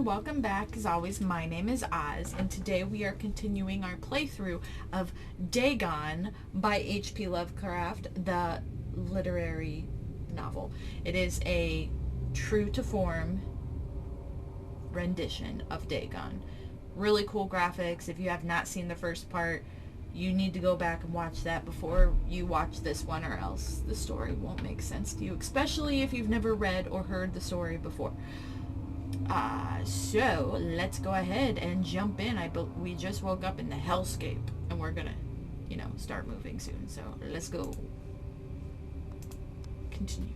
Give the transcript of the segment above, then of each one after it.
everyone, welcome back. As always, my name is Oz, and today we are continuing our playthrough of Dagon by H P Lovecraft, the literary novel. It is a true-to-form rendition of Dagon. Really cool graphics. If you have not seen the first part, you need to go back and watch that before you watch this one, or else the story won't make sense to you, especially if you've never read or heard the story before. So let's go ahead and jump in. We just woke up in the hellscape, and we're gonna, start moving soon. So let's go. Continue.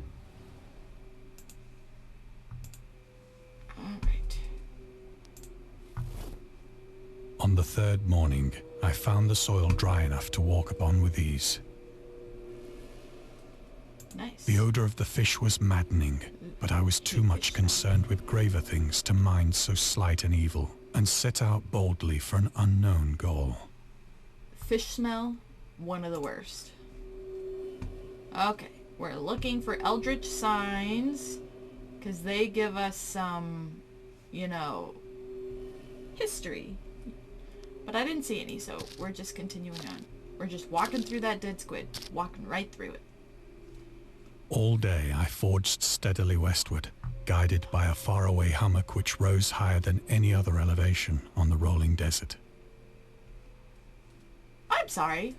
All right. On the third morning, I found the soil dry enough to walk upon with ease. Nice. The odor of the fish was maddening, but I was too much concerned with graver things to mind so slight an evil, and set out boldly for an unknown goal. Fish smell, one of the worst. Okay, we're looking for eldritch signs, because they give us some, history. But I didn't see any, so we're just continuing on. We're just walking through that dead squid, walking right through it. All day I forged steadily westward, guided by a faraway hummock which rose higher than any other elevation on the rolling desert. I'm sorry.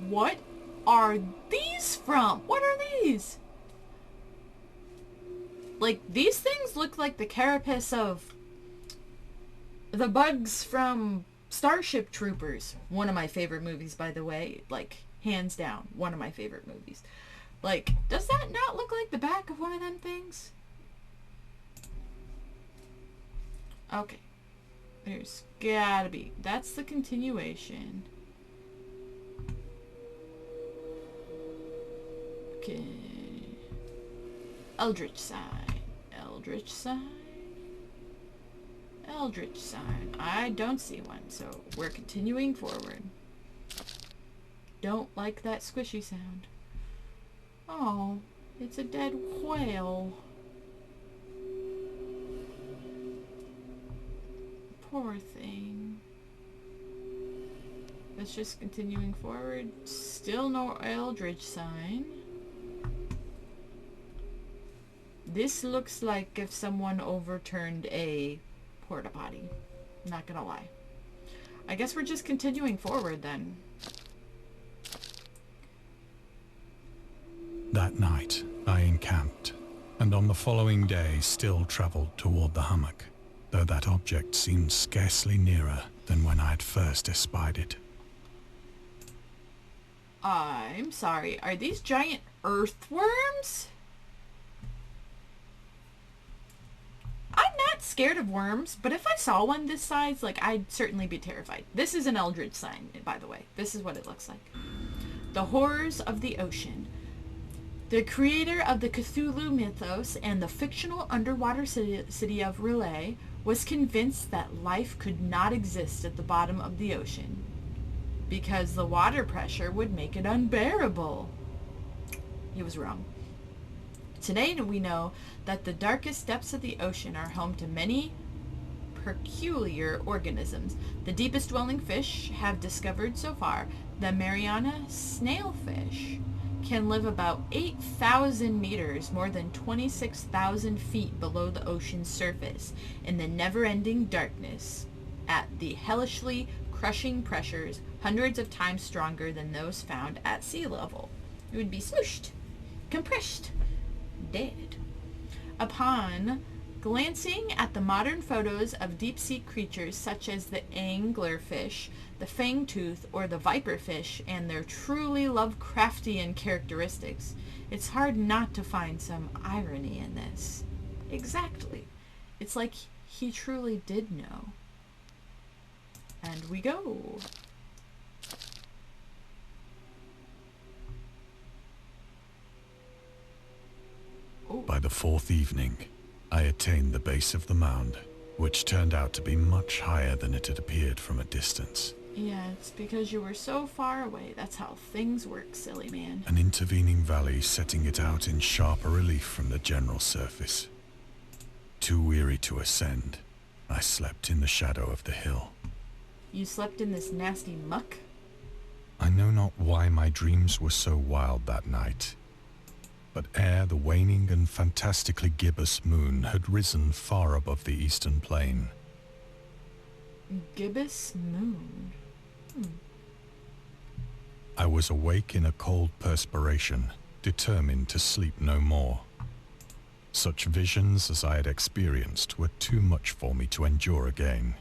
What are these from? What are these? Like, these things look like the carapace of the bugs from Starship Troopers. One of my favorite movies, by the way. Like, hands down, one of my favorite movies. Like, does that not look like the back of one of them things? Okay. There's gotta be. That's the continuation. Okay. Eldritch sign. Eldritch sign. Eldritch sign. I don't see one, so we're continuing forward. Don't like that squishy sound. Oh, it's a dead whale. Poor thing. Let's just continuing forward. Still no eldritch sign. This looks like if someone overturned a porta potty. Not gonna lie. I guess we're just continuing forward then. That night, I encamped, and on the following day still travelled toward the hummock, though that object seemed scarcely nearer than when I had first espied it. I'm sorry, are these giant earthworms? I'm not scared of worms, but if I saw one this size, I'd certainly be terrified. This is an eldritch sign, by the way. This is what it looks like. The horrors of the ocean. The creator of the Cthulhu mythos and the fictional underwater city of Relay was convinced that life could not exist at the bottom of the ocean because the water pressure would make it unbearable. He was wrong. Today we know that the darkest depths of the ocean are home to many peculiar organisms. The deepest dwelling fish have discovered so far, the Mariana snailfish, can live about 8,000 meters, more than 26,000 feet below the ocean's surface, in the never-ending darkness, at the hellishly crushing pressures hundreds of times stronger than those found at sea level. It would be smooshed, compressed, dead. Upon glancing at the modern photos of deep-sea creatures such as the anglerfish, the fangtooth, or the viperfish, and their truly Lovecraftian characteristics, it's hard not to find some irony in this. Exactly. It's like he truly did know. And we go. Oh. By the fourth evening, I attained the base of the mound, which turned out to be much higher than it had appeared from a distance. Yeah, it's because you were so far away. That's how things work, silly man. An intervening valley setting it out in sharper relief from the general surface. Too weary to ascend, I slept in the shadow of the hill. You slept in this nasty muck? I know not why my dreams were so wild that night, but ere the waning and fantastically gibbous moon had risen far above the eastern plain. Gibbous moon? I was awake in a cold perspiration, determined to sleep no more. Such visions as I had experienced were too much for me to endure again.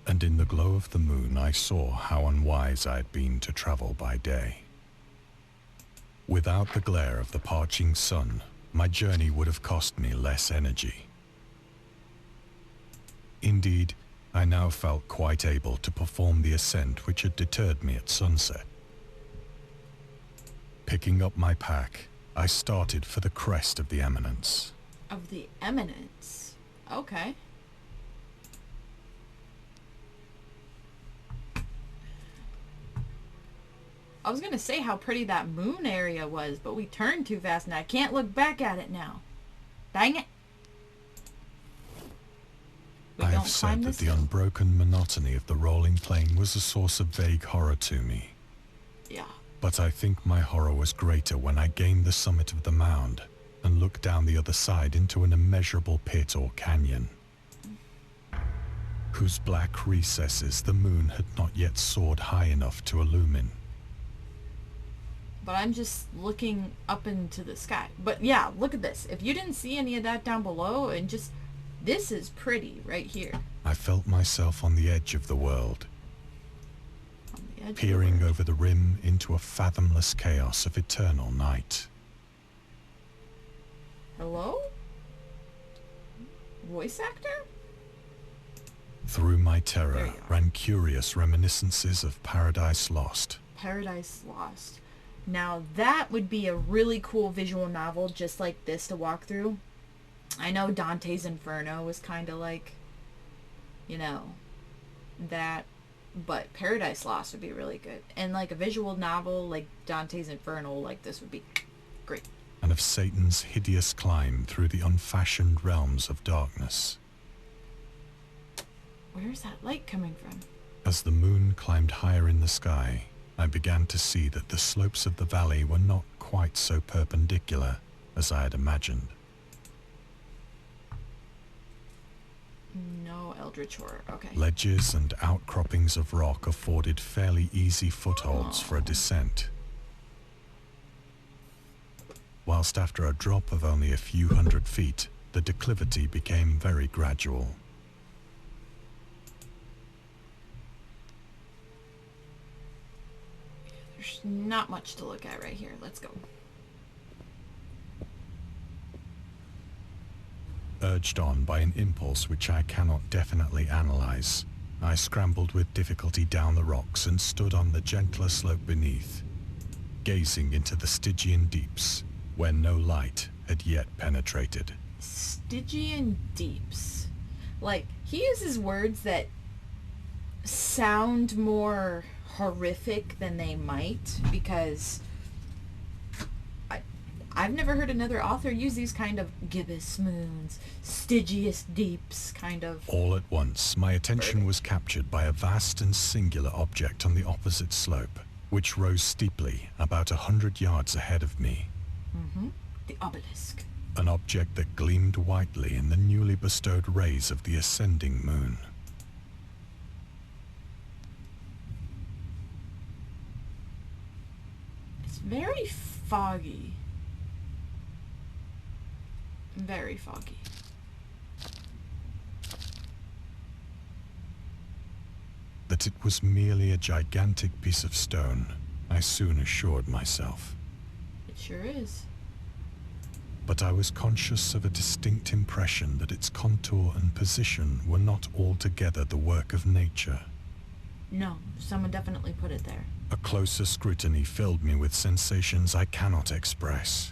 And in the glow of the moon I saw how unwise I had been to travel by day. Without the glare of the parching sun, my journey would have cost me less energy. Indeed, I now felt quite able to perform the ascent which had deterred me at sunset. Picking up my pack, I started for the crest of the eminence. Of the eminence? Okay. I was gonna say how pretty that moon area was, but we turned too fast and I can't look back at it now. Dang it. I have said that the unbroken monotony of the rolling plain was a source of vague horror to me. Yeah. But I think my horror was greater when I gained the summit of the mound and looked down the other side into an immeasurable pit or canyon, whose black recesses the moon had not yet soared high enough to illumine. But I'm just looking up into the sky. But yeah, look at this. If you didn't see any of that down below, and just, this is pretty right here. I felt myself on the edge of the world, On the edge peering of the world. over the rim into a fathomless chaos of eternal night. Hello? Voice actor? Through my There terror you are. ran curious reminiscences of Paradise Lost. Paradise Lost. Now that would be a really cool visual novel just like this to walk through. I know Dante's Inferno was kind of like, you know, that, but Paradise Lost would be really good. And like a visual novel like Dante's Inferno like this would be great. And of Satan's hideous climb through the unfashioned realms of darkness. Where's that light coming from? As the moon climbed higher in the sky, I began to see that the slopes of the valley were not quite so perpendicular as I had imagined. No eldritch horror. Okay. Ledges and outcroppings of rock afforded fairly easy footholds for a descent, whilst after a drop of only a few hundred feet, the declivity became very gradual. There's not much to look at right here. Let's go. Urged on by an impulse which I cannot definitely analyze, I scrambled with difficulty down the rocks and stood on the gentler slope beneath, gazing into the Stygian deeps, where no light had yet penetrated. Stygian deeps. Like, he uses words that sound more horrific than they might, because I've never heard another author use these kind of gibbous moons, Stygious deeps kind of. All at once, my attention was captured by a vast and singular object on the opposite slope, which rose steeply about 100 yards ahead of me. The obelisk. An object that gleamed whitely in the newly bestowed rays of the ascending moon. It's very foggy. Very foggy. That it was merely a gigantic piece of stone, I soon assured myself. It sure is. But I was conscious of a distinct impression that its contour and position were not altogether the work of nature. No, someone definitely put it there. A closer scrutiny filled me with sensations I cannot express.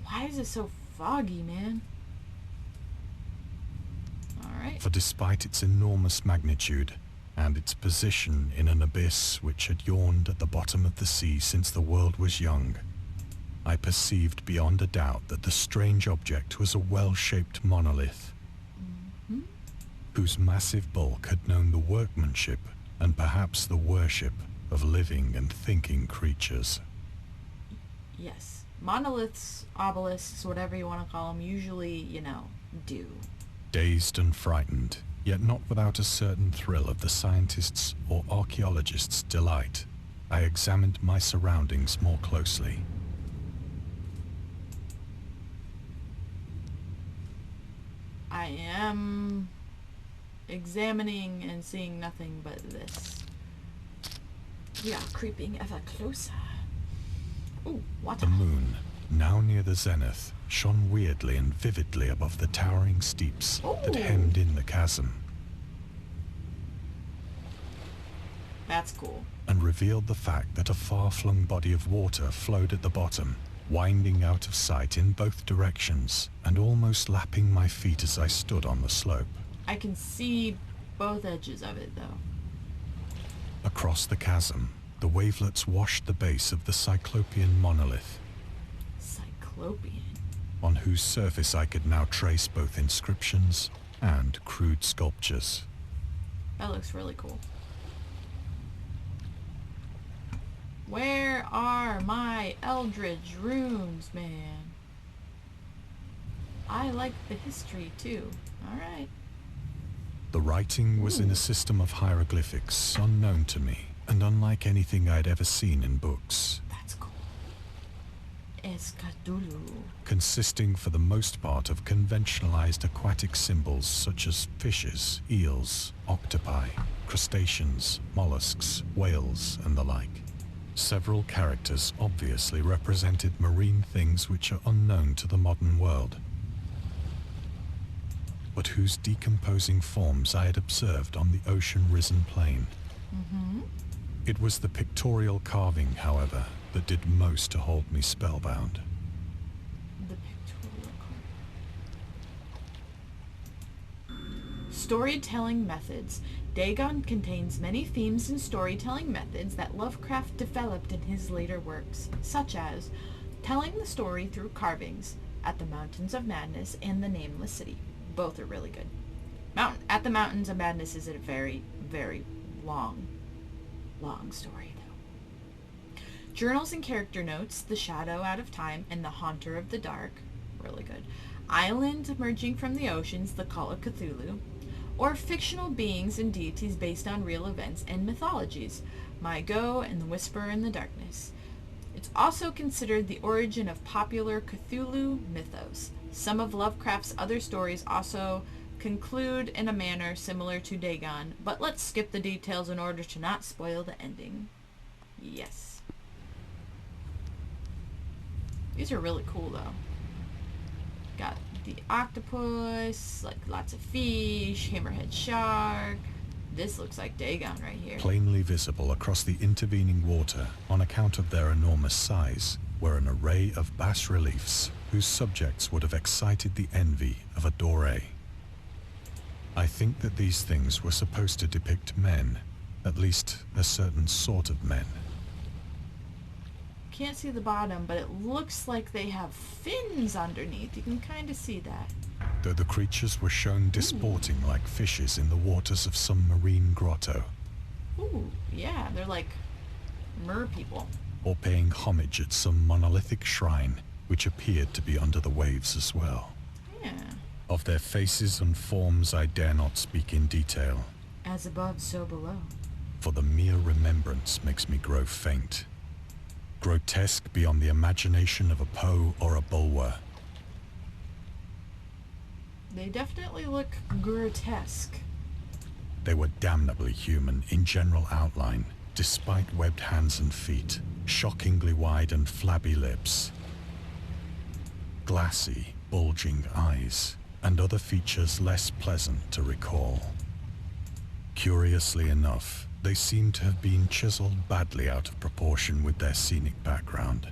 Why is it so foggy, man? Alright. For despite its enormous magnitude, and its position in an abyss which had yawned at the bottom of the sea since the world was young, I perceived beyond a doubt that the strange object was a well-shaped monolith, whose massive bulk had known the workmanship and perhaps the worship of living and thinking creatures. Yes. Monoliths, obelisks, whatever you want to call them, usually, do. Dazed and frightened, yet not without a certain thrill of the scientist's or archaeologist's delight, I examined my surroundings more closely. I am examining and seeing nothing but this. We are creeping ever closer. Ooh, water. The moon, now near the zenith, shone weirdly and vividly above the towering steeps that hemmed in the chasm, That's cool. and revealed the fact that a far-flung body of water flowed at the bottom, winding out of sight in both directions and almost lapping my feet as I stood on the slope. I can see both edges of it, though. Across the chasm, the wavelets washed the base of the Cyclopean monolith, Cyclopean. on whose surface I could now trace both inscriptions and crude sculptures. That looks really cool. Where are my Eldritch runes, man? I like the history, too. Alright. The writing was in a system of hieroglyphics unknown to me and unlike anything I'd ever seen in books, That's cool. Escadulu. consisting for the most part of conventionalized aquatic symbols such as fishes, eels, octopi, crustaceans, mollusks, whales, and the like. Several characters obviously represented marine things which are unknown to the modern world, but whose decomposing forms I had observed on the ocean-risen plain. It was the pictorial carving, however, that did most to hold me spellbound. The pictorial card. Storytelling methods. Dagon contains many themes and storytelling methods that Lovecraft developed in his later works, such as telling the story through carvings, At the Mountains of Madness and The Nameless City. Both are really good. At the Mountains of Madness is a very, very long story, though. Journals and character notes, The Shadow Out of Time and The Haunter of the Dark, really good. Island emerging from the oceans, The Call of Cthulhu, or fictional beings and deities based on real events and mythologies, My Go and The Whisperer in the Darkness. It's also considered the origin of popular Cthulhu mythos. Some of Lovecraft's other stories also conclude in a manner similar to Dagon, but let's skip the details in order to not spoil the ending. Yes. These are really cool, though. Got the octopus, like lots of fish, hammerhead shark. This looks like Dagon right here. Plainly visible across the intervening water on account of their enormous size were an array of bas-reliefs whose subjects would have excited the envy of a doré. I think that these things were supposed to depict men, at least a certain sort of men. Can't see the bottom, but it looks like they have fins underneath. You can kind of see that. Though the creatures were shown disporting like fishes in the waters of some marine grotto, Ooh, yeah, they're like mer people. or paying homage at some monolithic shrine which appeared to be under the waves as well. Yeah. Of their faces and forms I dare not speak in detail, As above, so below. for the mere remembrance makes me grow faint. Grotesque beyond the imagination of a Poe or a Bulwer. They definitely look grotesque. They were damnably human in general outline, despite webbed hands and feet, shockingly wide and flabby lips, glassy, bulging eyes, and other features less pleasant to recall. Curiously enough, they seem to have been chiseled badly out of proportion with their scenic background.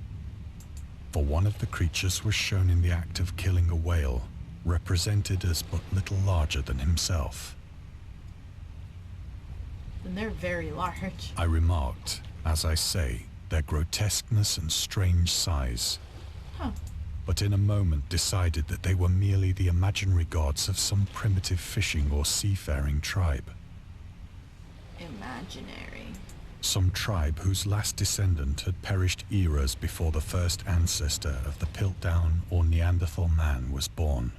For one of the creatures was shown in the act of killing a whale, represented as but little larger than himself. And they're very large. I remarked, as I say, their grotesqueness and strange size. Huh. But in a moment decided that they were merely the imaginary gods of some primitive fishing or seafaring tribe. Imaginary. Some tribe whose last descendant had perished eras before the first ancestor of the Piltdown or Neanderthal man was born.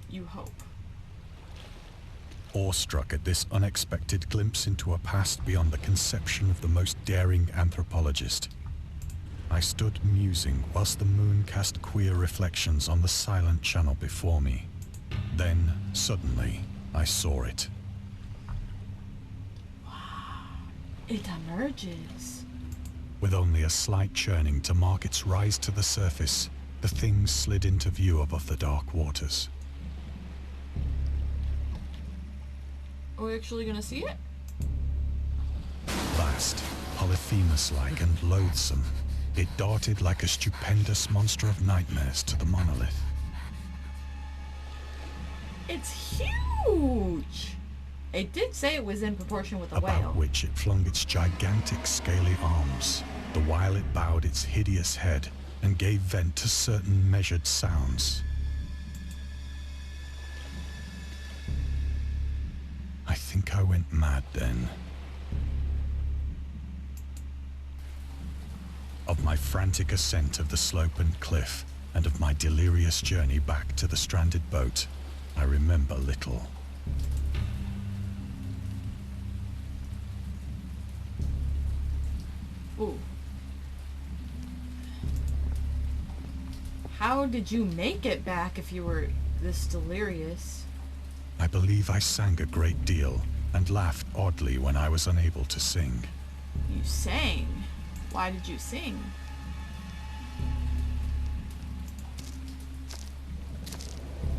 You hope. Awestruck at this unexpected glimpse into a past beyond the conception of the most daring anthropologist, I stood musing whilst the moon cast queer reflections on the silent channel before me. Then, suddenly, I saw it. Wow. It emerges. With only a slight churning to mark its rise to the surface, the thing slid into view above the dark waters. Are we actually gonna see it? Vast, Polyphemus-like and loathsome, it darted like a stupendous monster of nightmares to the monolith. It's huge! It did say it was in proportion with a whale. About which it flung its gigantic scaly arms, the while it bowed its hideous head and gave vent to certain measured sounds. I think I went mad then. Of my frantic ascent of the slope and cliff, and of my delirious journey back to the stranded boat, I remember little. Ooh. How did you make it back if you were this delirious? I believe I sang a great deal, and laughed oddly when I was unable to sing. You sang? Why did you sing?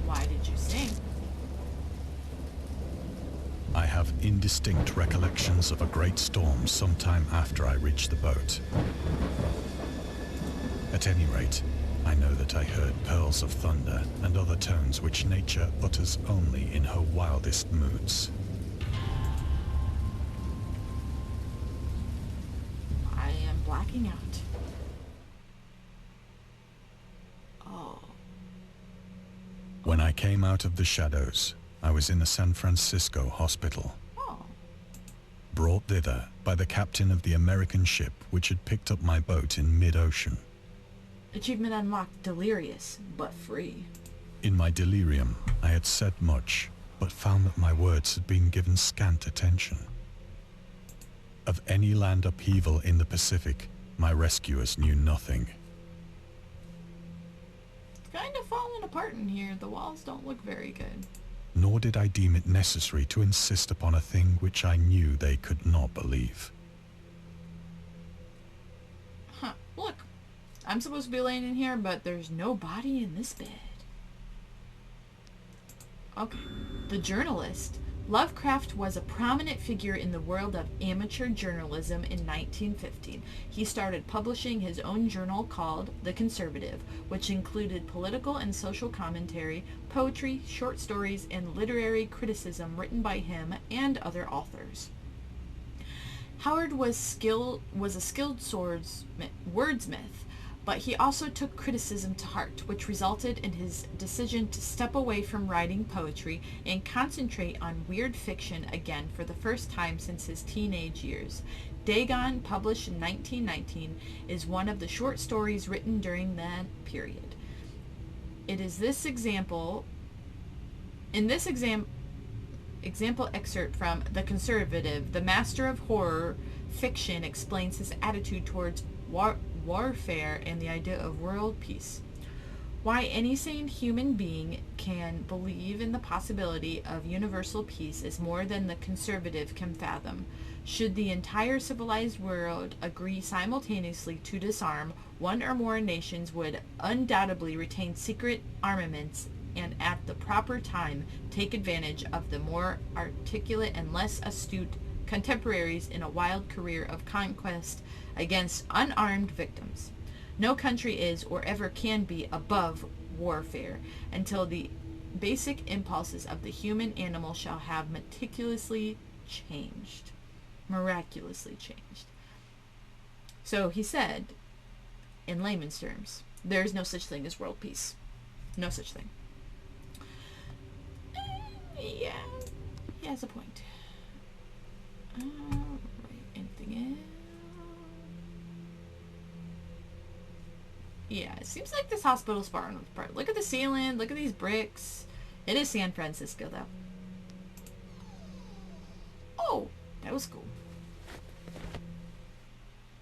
Why did you sing? I have indistinct recollections of a great storm sometime after I reached the boat. At any rate, I know that I heard pearls of thunder and other tones which nature utters only in her wildest moods. I am blacking out. Oh. When I came out of the shadows, I was in a San Francisco hospital, Oh. brought thither by the captain of the American ship which had picked up my boat in mid-ocean. Achievement unlocked. Delirious, but free. In my delirium, I had said much, but found that my words had been given scant attention. Of any land upheaval in the Pacific, my rescuers knew nothing. It's kind of falling apart in here. The walls don't look very good. Nor did I deem it necessary to insist upon a thing which I knew they could not believe. Huh. Look. I'm supposed to be laying in here, but there's no body in this bed. Okay. The journalist. Lovecraft was a prominent figure in the world of amateur journalism in 1915. He started publishing his own journal called The Conservative, which included political and social commentary, poetry, short stories, and literary criticism written by him and other authors. Howard was a skilled wordsmith, but he also took criticism to heart, which resulted in his decision to step away from writing poetry and concentrate on weird fiction again for the first time since his teenage years. Dagon, published in 1919, is one of the short stories written during that period. It is example excerpt from The Conservative, the master of horror fiction explains his attitude towards warfare and the idea of world peace. Why any sane human being can believe in the possibility of universal peace is more than the conservative can fathom. Should the entire civilized world agree simultaneously to disarm, one or more nations would undoubtedly retain secret armaments and at the proper time take advantage of the more articulate and less astute contemporaries in a wild career of conquest against unarmed victims. No country is or ever can be above warfare until the basic impulses of the human animal shall have miraculously changed. So he said, in layman's terms, there is no such thing as world peace. No such thing. Yeah, he has a point. Alright, anything else? Yeah, it seems like this hospital's far enough apart. Look at the ceiling, look at these bricks. It is San Francisco, though. Oh, that was cool.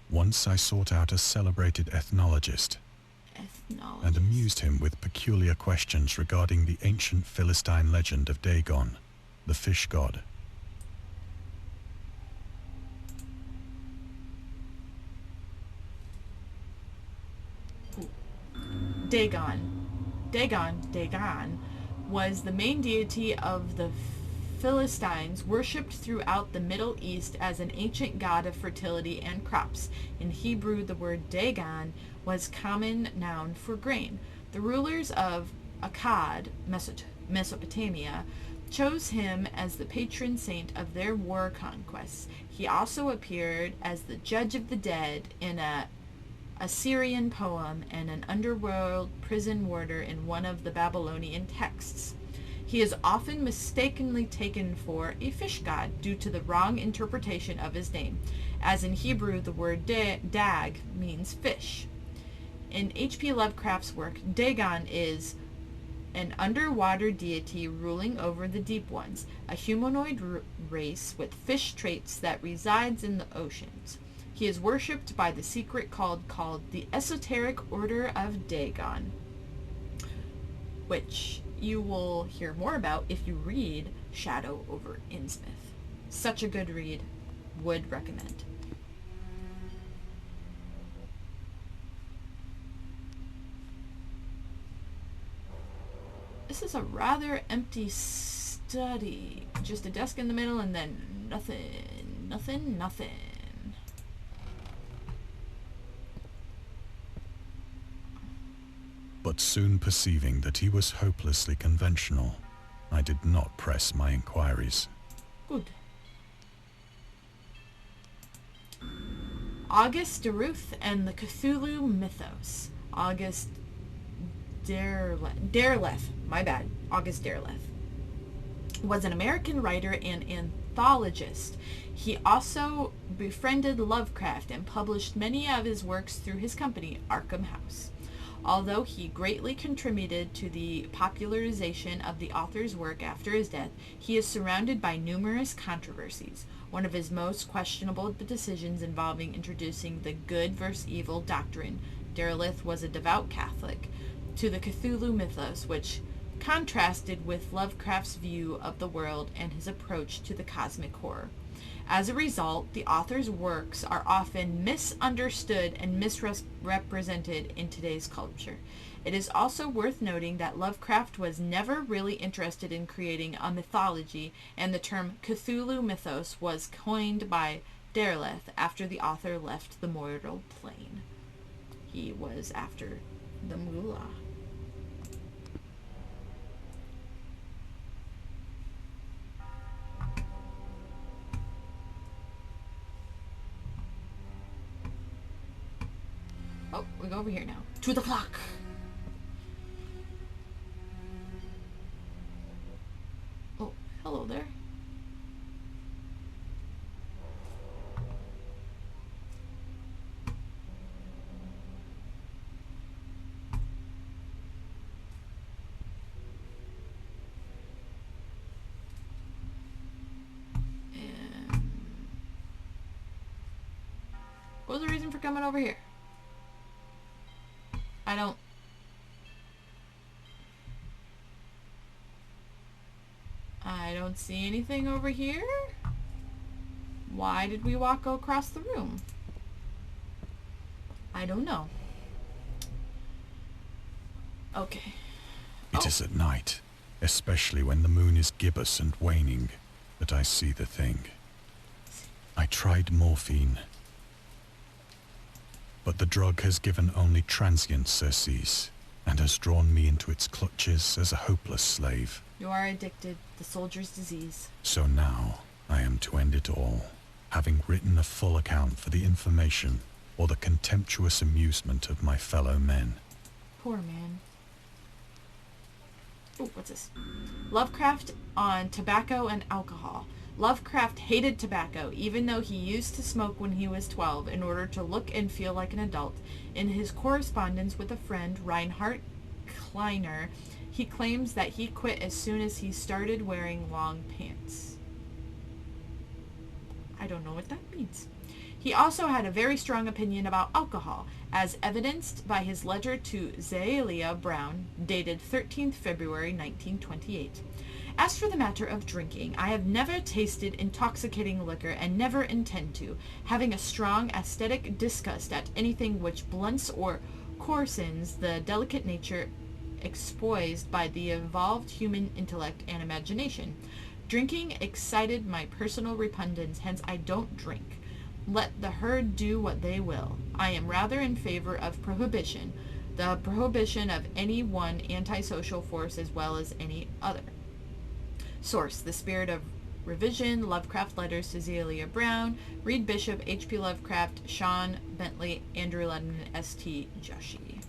Once I sought out a celebrated ethnologist and amused him with peculiar questions regarding the ancient Philistine legend of Dagon, the fish god. Dagon was the main deity of the Philistines, worshipped throughout the Middle East as an ancient god of fertility and crops. In Hebrew, the word Dagon was common noun for grain. The rulers of Akkad, Mesopotamia, chose him as the patron saint of their war conquests. He also appeared as the judge of the dead in a Assyrian poem and an underworld prison warder in one of the Babylonian texts. He is often mistakenly taken for a fish god due to the wrong interpretation of his name, as in Hebrew the word dag means fish. In H P Lovecraft's work, Dagon is an underwater deity ruling over the deep ones, a humanoid race with fish traits that resides in the oceans. He is worshipped by the secret cult called the Esoteric Order of Dagon, which you will hear more about if you read Shadow over Innsmouth. Such a good read. Would recommend. This is a rather empty study. Just a desk in the middle and then nothing. But soon perceiving that he was hopelessly conventional, I did not press my inquiries. Good. August Deruth and the Cthulhu Mythos. August Derelict, my bad, August Derelict, was an American writer and anthologist. He also befriended Lovecraft and published many of his works through his company, Arkham House. Although he greatly contributed to the popularization of the author's work after his death, he is surrounded by numerous controversies. One of his most questionable decisions involving introducing the good versus evil doctrine. Derelict was a devout Catholic to the Cthulhu mythos, which contrasted with Lovecraft's view of the world and his approach to the cosmic horror. As a result, the author's works are often misunderstood and misrepresented in today's culture. It is also worth noting that Lovecraft was never really interested in creating a mythology, and the term Cthulhu mythos was coined by Derelict after the author left the mortal plane. He was after the moolah. Oh, we go over here now. To the clock. Oh, hello there. What was the reason for coming over here? I don't see anything over here. Why did we walk across the room? I don't know. Okay. It is at night, especially when the moon is gibbous and waning, that I see the thing. I tried morphine, but the drug has given only transient surcease. and has drawn me into its clutches as a hopeless slave. You are addicted, the soldier's disease. So now I am to end it all, having written a full account for the information or the contemptuous amusement of my fellow men. Poor man. Ooh, what's this? Lovecraft on tobacco and alcohol. Lovecraft hated tobacco, even though he used to smoke when he was 12 in order to look and feel like an adult. In his correspondence with a friend, Reinhard Kleiner, he claims that he quit as soon as he started wearing long pants. I don't know what that means. He also had a very strong opinion about alcohol, as evidenced by his letter to Zelia Brown, dated 13th February 1928. As for the matter of drinking, I have never tasted intoxicating liquor and never intend to, having a strong aesthetic disgust at anything which blunts or coarsens the delicate nature exposed by the evolved human intellect and imagination. Drinking excited my personal repugnance, hence I don't drink. Let the herd do what they will. I am rather in favor of prohibition, the prohibition of any one antisocial force as well as any other. Source: The Spirit of Revision, Lovecraft Letters to Zelia Brown, Reed Bishop, H P Lovecraft, Sean Bentley, Andrew Ledman, S.T. Joshi.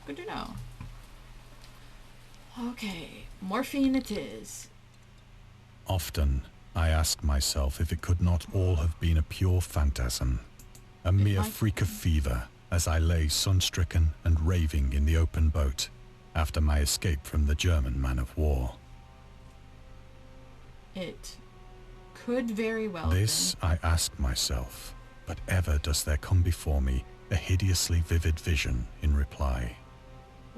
Good to know. Okay, morphine it is. Often I ask myself if it could not all have been a pure phantasm, a mere freak of fever, as I lay sun-stricken and raving in the open boat after my escape from the German man-of-war. It could very well This I ask myself, but ever does there come before me a hideously vivid vision in reply.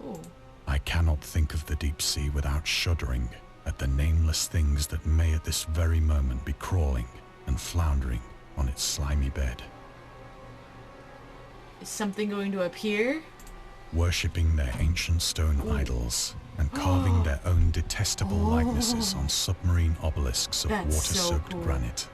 Oh. I cannot think of the deep sea without shuddering at the nameless things that may at this very moment be crawling and floundering on its slimy bed. Is something going to appear? Worshipping their ancient stone idols and carving their own detestable likenesses on submarine obelisks of water-soaked granite.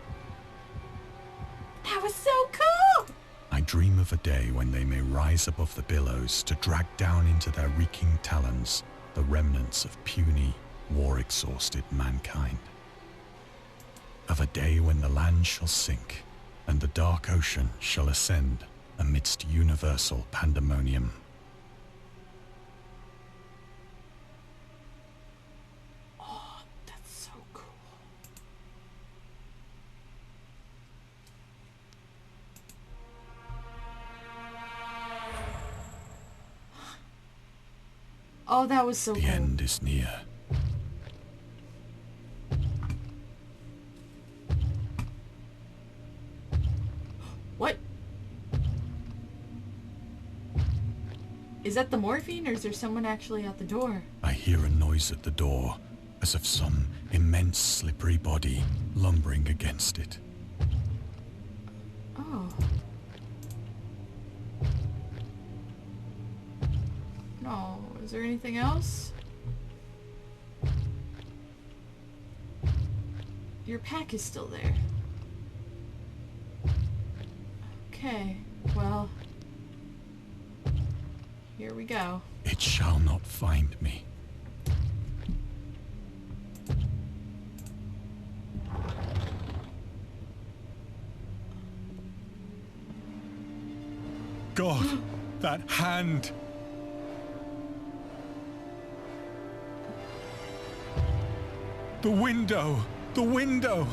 That was so cool! I dream of a day when they may rise above the billows to drag down into their reeking talons the remnants of puny, war-exhausted mankind. Of a day when the land shall sink and the dark ocean shall ascend amidst universal pandemonium. Oh, that's so cool. Oh, that was so cool. The end is near. What? Is that the morphine, or is there someone actually at the door? I hear a noise at the door, as of some immense slippery body lumbering against it. Oh. No. Is there anything else? Your pack is still there. Okay. Well. Here we go. It shall not find me. God, that hand! The window! The window!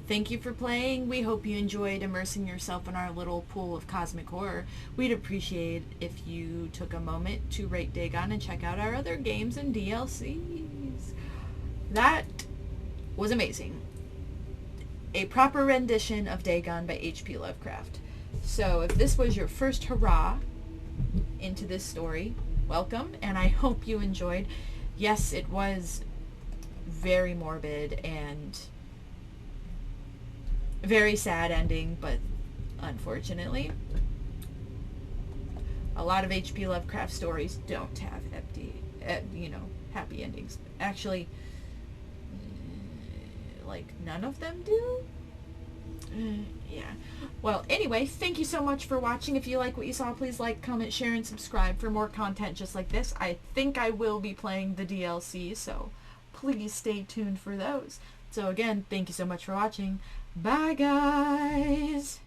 Thank you for playing. We hope you enjoyed immersing yourself in our little pool of cosmic horror. We'd appreciate if you took a moment to rate Dagon and check out our other games and DLCs. That was amazing. A proper rendition of Dagon by H P Lovecraft. So if this was your first hurrah into this story, welcome, and I hope you enjoyed. Yes, it was very morbid and very sad ending, but unfortunately. A lot of H.P. Lovecraft stories don't have happy endings. Actually, like, none of them do? Yeah. Well, anyway, thank you so much for watching. If you like what you saw, please like, comment, share, and subscribe for more content just like this. I think I will be playing the DLC, so please stay tuned for those. So again, thank you so much for watching. Bye, guys!